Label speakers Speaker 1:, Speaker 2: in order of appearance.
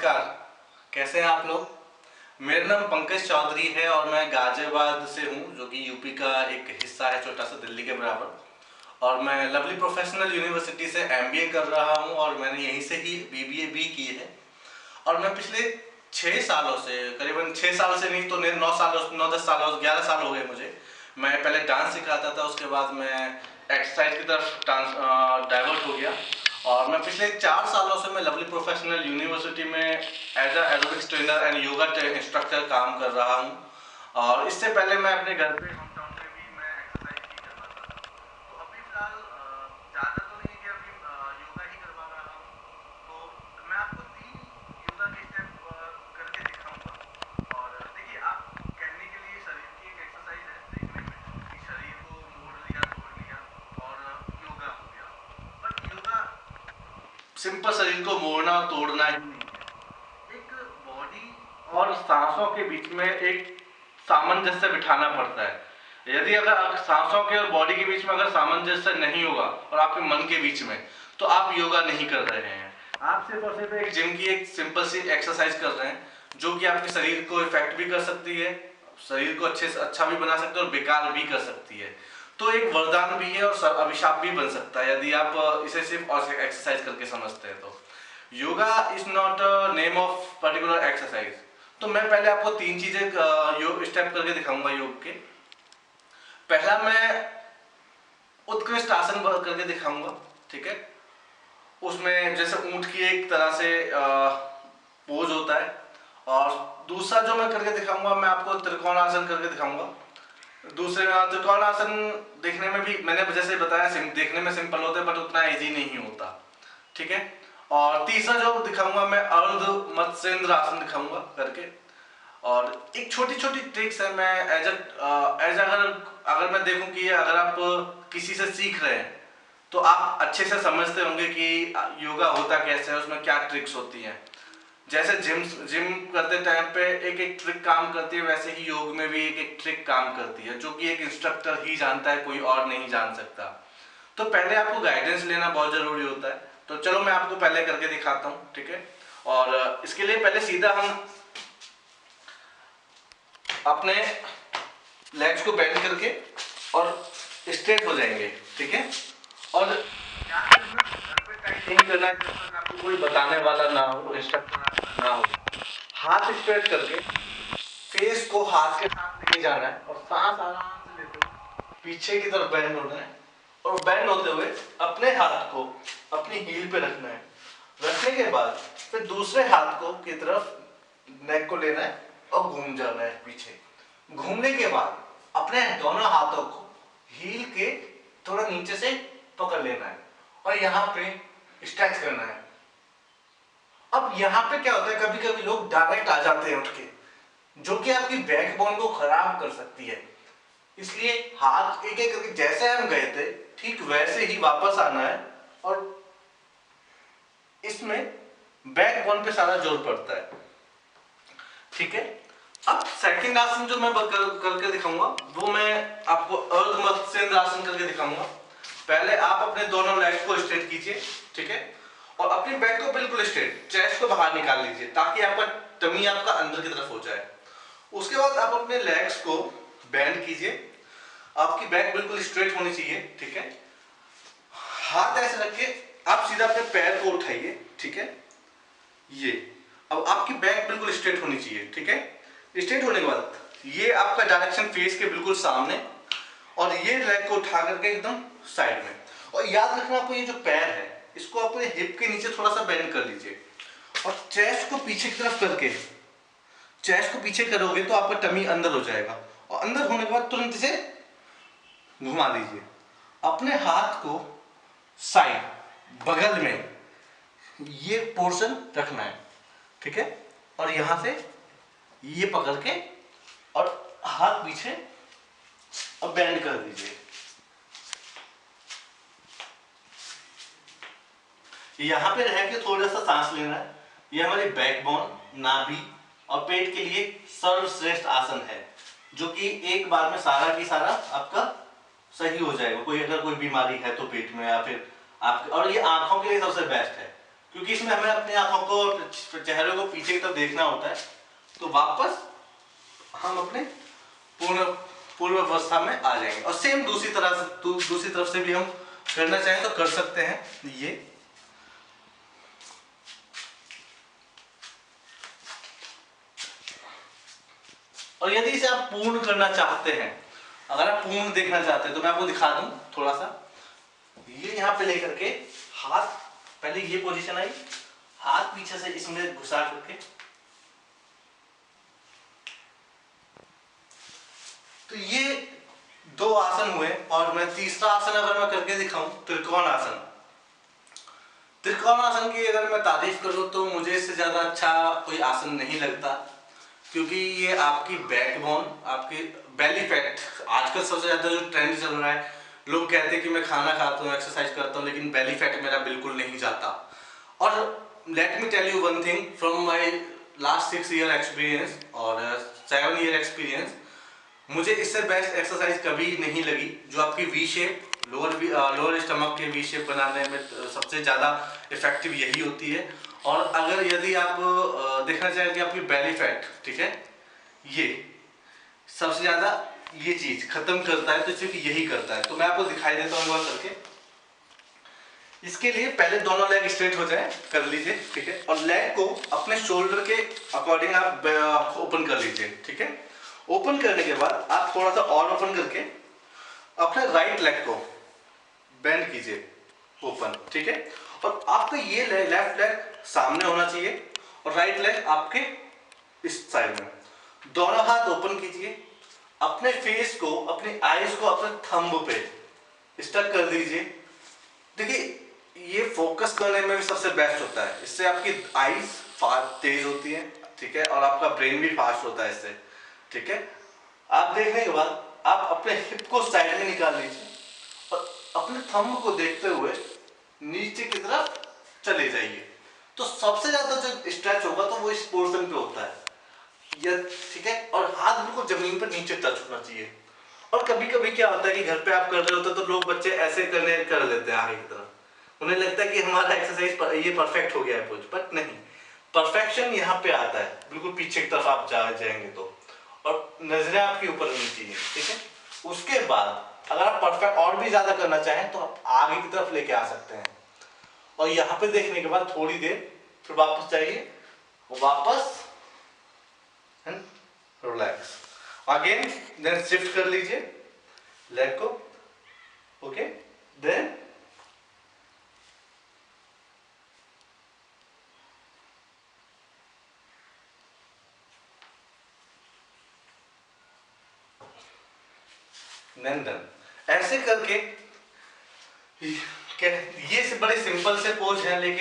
Speaker 1: नमस्कार। कैसे हैं आप लोग। मेरा नाम पंकज चौधरी है और मैं गाजियाबाद से हूँ, जो कि यूपी का एक हिस्सा है, छोटा सा दिल्ली के बराबर। और मैं लवली प्रोफेशनल यूनिवर्सिटी से एमबीए कर रहा हूँ और मैंने यहीं से ही बीबीए भी की है। और मैं पिछले 6 सालों से, करीबन 6 साल से नहीं तो 9 साल, 9-10 साल, 11 साल हो गए मुझे। मैं पहले डांस सिखाता था, उसके बाद मैं एक्सरसाइज की तरफ डाइवर्ट हो गया। और मैं पिछले 4 सालों से मैं लवली प्रोफेशनल यूनिवर्सिटी में as a aerobics trainer and yoga instructor काम कर रहा हूँ। और इससे पहले मैं अपने घर पे होम टाउन में भी मैं एक्सरसाइज ही करता था। तो अभी फिलहाल ज़्यादा तो नहीं है कि अभी योगा ही करवा रहा हूँ। तो मैं आपको 3 योगा के स्टेप करके दिखाऊंगा। और देखिए, आप कहने के लिए शरीर की एक एक्सरसाइज है देखने में कि शरीर को मोड़ लिया, तोड़ लिया और योगा हो गया। बट योगा सिंपल शरीर को मोड़ना और तोड़ना ही नहीं है। एक बॉडी और सांसों के बीच में एक सामंजस्य बिठाना पड़ता है। यदि अगर सांसों के और बॉडी के बीच में अगर सामंजस्य नहीं होगा और आपके मन के बीच में, तो आप योगा नहीं कर रहे हैं। आप सिर्फ और सिर्फ एक जिम की एक सिंपल सी एक्सरसाइज कर रहे हैं, जो कि आपके शरीर को इफेक्ट भी कर सकती है, शरीर को अच्छे से अच्छा भी बना सकती है और बेकार भी कर सकती है। तो एक वरदान भी है और अभिशाप भी बन सकता है यदि आप इसे सिर्फ एक्सरसाइज करके समझते हैं तो। Yoga is not a name of particular exercise. तो मैं पहले आपको 3 चीजें योग स्टेप करके दिखाऊंगा योग के। पहला मैं उत्कृष्ट आसन करके दिखाऊंगा, ठीक है। उसमें जैसे ऊंट की एक तरह से पोज होता है। और दूसरा जो मैं करके दिखाऊंगा, मैं आपको त्रिकोणासन करके दिखाऊंगा। दूसरे त्रिकोणासन देखने में भी मैंने जैसे बताया देखने में सिंपल होता है, बट उतना इजी नहीं होता, ठीक है। और तीसरा जो दिखाऊंगा मैं अर्ध मत्स्येंद्र आसन दिखाऊंगा करके। और एक छोटी छोटी ट्रिक्स है, मैं अगर मैं देखूं कि अगर आप किसी से सीख रहे हैं तो आप अच्छे से समझते होंगे कि योगा होता कैसे है, उसमें क्या ट्रिक्स होती हैं। जैसे जिम करते टाइम पे एक एक ट्रिक काम करती है, वैसे ही योग में भी एक एक ट्रिक काम करती है, जो कि एक इंस्ट्रक्टर ही जानता है, कोई और नहीं जान सकता। तो पहले आपको गाइडेंस लेना बहुत जरूरी होता है। तो चलो मैं आपको पहले करके दिखाता हूँ, ठीक है। और इसके लिए पहले सीधा हम अपने लेग्स को बेंड करके और स्ट्रेट हो जाएंगे, ठीक है। और नहीं करना है, जब तक आपको कोई बताने वाला ना हो, इंस्ट्रक्टर ना हो। हाथ स्ट्रेट करके फेस को हाथ के साथ लेके जाना है और सांस आराम से लेते हुए पीछे की तरफ बेंड होना है। और बेंड होते हुए अपने हाथ को अपनी हील पे रखना है। रखने के बाद फिर दूसरे हाथ को की तरफ नेक को लेना है और घूम जाना है पीछे। घूमने के बाद अपने दोनों हाथों को हील के थोड़ा नीचे से पकड़ लेना है और यहाँ पे स्ट्रेच करना है। अब यहाँ पे क्या होता है, कभी कभी लोग डायरेक्ट आ जाते हैं उठ के, जो कि आपकी बैकबोन को खराब कर सकती है। इसलिए हाथ एक एक करके जैसे हम गए थे ठीक वैसे ही वापस आना है और इसमें बैकबोन पे सारा जोर पड़ता है, ठीक है। अब सेकंड आसन जो मैं करके दिखाऊंगा, वो मैं आपको अर्ध मत्स्येंद्र आसन करके दिखाऊंगा। पहले आप अपने दोनों लेग को स्ट्रेट कीजिए, ठीक है। और अपनी बैक को बिल्कुल स्ट्रेट, चेस्ट को बाहर निकाल लीजिए ताकि आपका टमी आपका अंदर की तरफ हो जाए। उसके बाद आप अपने लेग्स को बेंड कीजिए, आपकी बैक बिल्कुल स्ट्रेट होनी चाहिए, ठीक है। हाथ ऐसे रख के आप सीधा अपने पैर को उठाइए, ठीक है। ये अब आपकी बैक बिल्कुल स्ट्रेट होनी चाहिए, ठीक है। स्ट्रेट होने के बाद ये आपका डायरेक्शन फेस के बिल्कुल सामने और ये लेग को उठा करके एकदम साइड में। और याद रखना, आपको ये जो पैर है इसको अपने हिप के नीचे थोड़ा सा बेंड कर लीजिए और चेस्ट को पीछे की तरफ करके, चेस्ट को पीछे करोगे तो आपका टमी अंदर हो जाएगा। और अंदर होने के बाद तुरंत इसे घुमा दीजिए। अपने हाथ को साइड बगल में ये पोर्शन रखना है, ठीक है। और यहां से ये पकड़ के और हाथ पीछे और बेंड कर दीजिए। यहां पे रह के थोड़ा सा सांस लेना है। ये हमारी बैकबोन, नाभि और पेट के लिए सर्वश्रेष्ठ आसन है, जो कि एक बार में सारा की सारा आपका सही हो जाएगा। कोई अगर कोई बीमारी है तो पेट में, या फिर आप, और ये आंखों के लिए सबसे बेस्ट है। क्योंकि इसमें हमें अपनी आंखों को, चेहरे को पीछे की तरफ देखना होता है। तो वापस हम अपने पूर्ण पूर्व अवस्था में आ जाएंगे। और सेम दूसरी तरफ से भी हम करना चाहें तो कर सकते हैं ये। और यदि इसे आप पूर्ण करना चाहते हैं, अगर आप पूर्ण देखना चाहते हैं, तो मैं आपको दिखा दूं थोड़ा सा। ये यहाँ पे लेकर के हाथ, पहले ये पोजीशन आई, हाथ पीछे से इसमें घुसा करके, तो ये 2 आसन हुए। और मैं तीसरा आसन अगर मैं करके दिखाऊं, त्रिकोण आसन। त्रिकोण आसन की अगर मैं तारीफ करूं तो मुझे इससे ज्यादा अच्छा कोई आसन नहीं लगता, क्योंकि ये आपकी बैकबोन, आपकी बेली फैट, आजकल सबसे ज्यादा जो ट्रेंड चल रहा है, लोग कहते हैं कि मैं खाना खाता हूँ, एक्सरसाइज करता हूँ, लेकिन बेली फैट मेरा बिल्कुल नहीं जाता। और let me tell you one thing from my last 6 year experience और 7 ईयर एक्सपीरियंस, मुझे इससे बेस्ट एक्सरसाइज कभी नहीं लगी। जो आपकी वी शेप, लोअर स्टमक के वी शेप बनाने में सबसे ज़्यादा इफेक्टिव यही होती है। और अगर यदि आप देखना चाहें कि आपकी बेली फैट, ठीक है, ये सबसे ज़्यादा ये चीज़ खत्म करता है, तो सिर्फ यही करता है। तो मैं आपको दिखाई देता हूँ एक बार करके। इसके लिए पहले दोनों लेग स्ट्रेट हो जाए, कर लीजिए, ठीक है। और लेग को अपने शोल्डर के अकॉर्डिंग आप ओपन कर लीजिए, ठीक है। ओपन करने के बाद आप थोड़ा सा और ओपन करके अपने राइट लेग को बेंड कीजिए ओपन, ठीक है। और आपका ये लेफ्ट लेग सामने होना चाहिए और राइट लेग आपके इस साइड में। दोनों हाथ ओपन कीजिए, अपने फेस को, अपनी आईज को अपने थंब पे स्टक कर दीजिए। देखिए, ये फोकस करने में भी सबसे बेस्ट होता है। इससे आपकी आईज तेज होती है, ठीक है, और आपका ब्रेन भी फास्ट होता है इससे, ठीक है। आप देखने के बाद आप अपने हिप को साइड में निकाल लीजिए और अपने थंब को देखते हुए नीचे की तरफ चले जाइए। तो सबसे ज्यादा जो स्ट्रेच होगा तो वो इस पोर्शन पे होता है, ये, ठीक है। और हाथ बिल्कुल जमीन पर नीचे टच होना चाहिए। और कभी कभी क्या होता है कि घर पे आप कर रहे होते तो लोग, बच्चे ऐसे कर लेते हैं आगे की तरफ, उन्हें लगता है कि हमारा एक्सरसाइज ये परफेक्ट हो गया है कुछ, बट नहीं। परफेक्शन यहाँ पे आता है बिल्कुल पीछे की तरफ आप जाएंगे तो, और नजरें आपके ऊपर होनी चाहिए, ठीक है। उसके बाद अगर आप परफेक्ट और भी ज्यादा करना चाहें तो आप आगे की तरफ लेके आ सकते हैं। और यहाँ पे देखने के बाद थोड़ी देर फिर वापस जाइए, वापस रिलैक्स अगेन, देन शिफ्ट कर लीजिए लेग को, ओके। देन देन ऐसे करके, ये बड़े सिंपल से पोज हैं, लेकिन